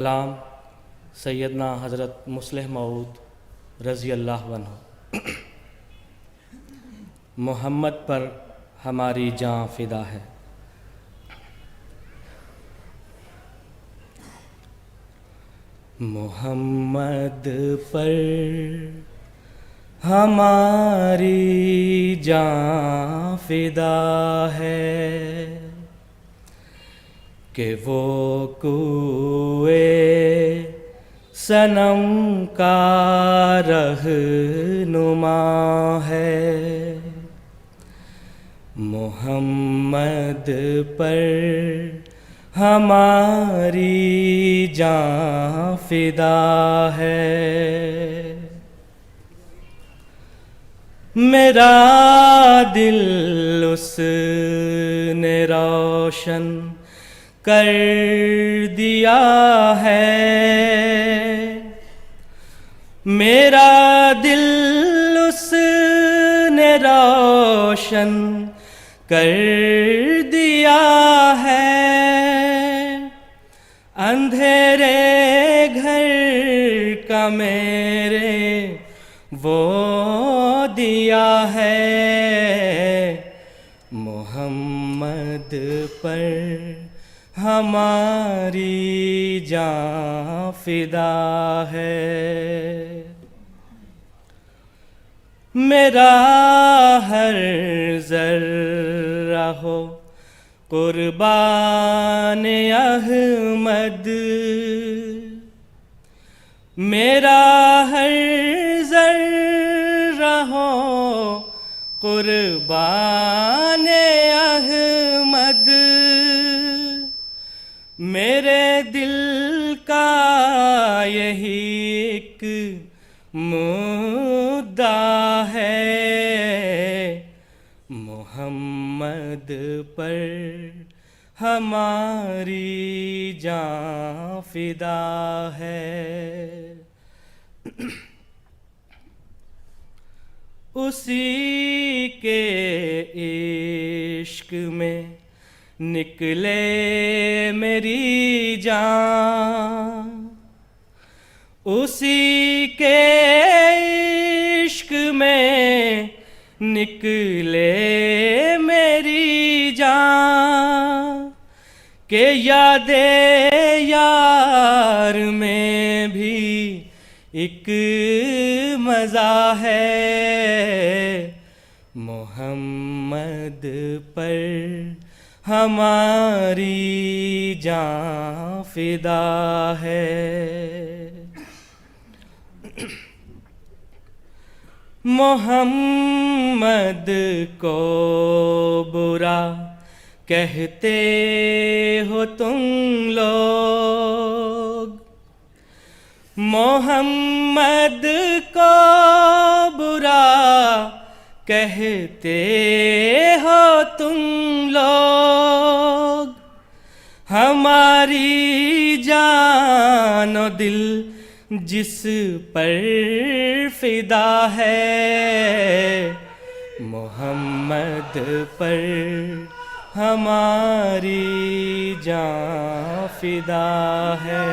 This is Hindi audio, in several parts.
कलाम सैयदना हज़रत मुस्लिह मऊद रज़ी अल्लाह अन्हु। मोहम्मद पर हमारी जान फ़िदा है। मोहम्मद पर हमारी जान फ़िदा है कि वो कुए सनम का रहनुमा है। मोहम्मद पर हमारी जान फ़िदा है। मेरा दिल उसने रोशन कर दिया है। मेरा दिल उसने रोशन कर दिया है। अंधेरे घर का मेरे वो दिया है। मोहम्मद पर हमारी जान फ़िदा है। मेरा हर ज़र्रा हो कुर्बान अहमद। मेरा हर ज़र्रा हो कुर्बान अहमद। मेरे दिल का यही एक मुद्दा है। मोहम्मद पर हमारी जान फ़िदा है। उसी के इश्क में निकले मेरी जान। उसी के इश्क में निकले मेरी जान। के यादे यार में भी एक मज़ा है। मोहम्मद पर हमारी जान फ़िदा है। मोहम्मद को बुरा कहते हो तुम लोग। मोहम्मद को बुरा कहते हो तुम लोग। हमारी जान और दिल जिस पर फ़िदा है। मोहम्मद पर हमारी जान फ़िदा है।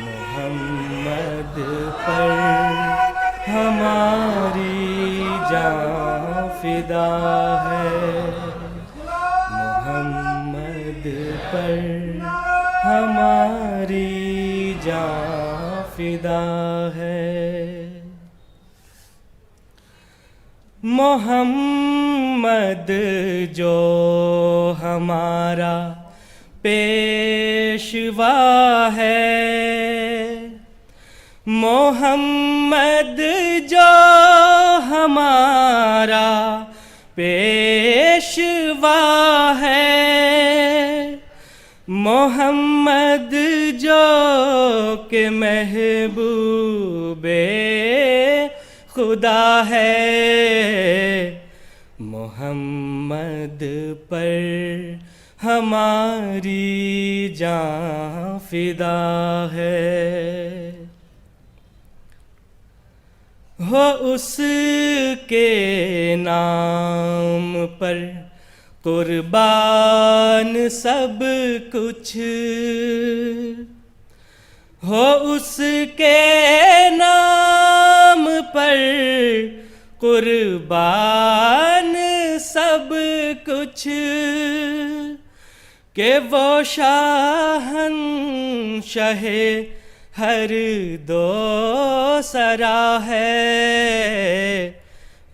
मोहम्मद पर हमारी जान फ़िदा है। मोहम्मद पर हमारी जान फ़िदा है। मोहम्मद जो हमारा पेशवा है। मोहम्मद जो हमारा पेशवा है। मोहम्मद जो के महबूबे खुदा है। मोहम्मद पर हमारी जान फ़िदा है। हो उसके नाम पर कुर्बान सब कुछ हो उसके नाम पर, कुर्बान सब कुछ के वो शाहंशाह हर दो सरा है।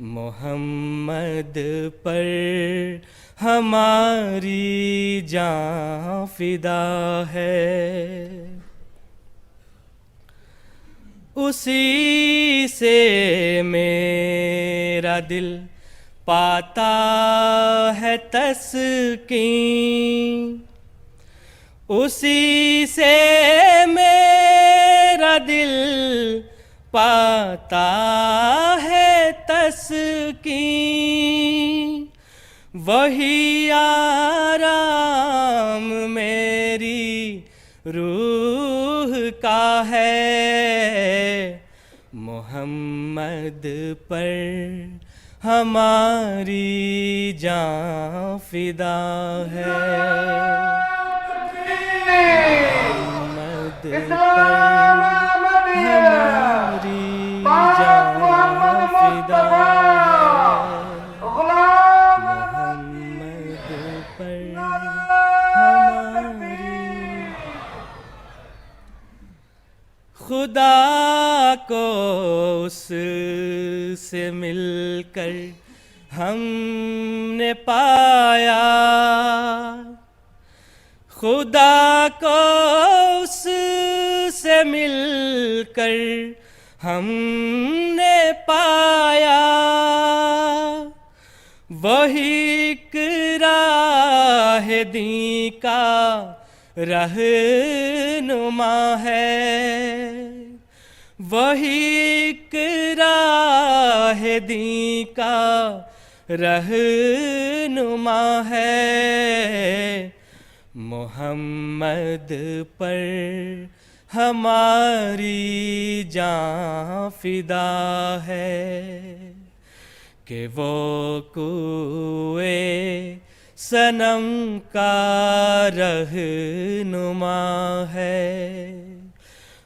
मोहम्मद पर हमारी जान फिदा है। उसी से मेरा दिल पाता है तस्कीन, उसी से मेरा दिल पाता है तस्कीन। वही आराम मेरी रूह का है। मोहम्मद पर हमारी जान फिदा है। मोहम्मद पर हमारी जान फिदा है। मोहम्मद पर हमारी। खुदा को उससे मिलकर हमने पाया, खुदा को उससे मिलकर हमने पाया। वही एक राह दी का रहनुमा है। वही एक राह दी का रहनुमा है। मोहम्मद पर हमारी जान फिदा है। कि वो कुए सनम का रहनुमा है।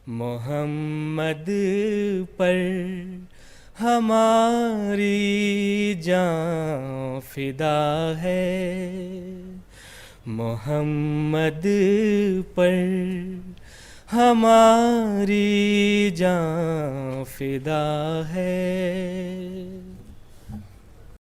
मोहम्मद पर हमारी जान फिदा है। मोहम्मद पर हमारी जान फिदा है।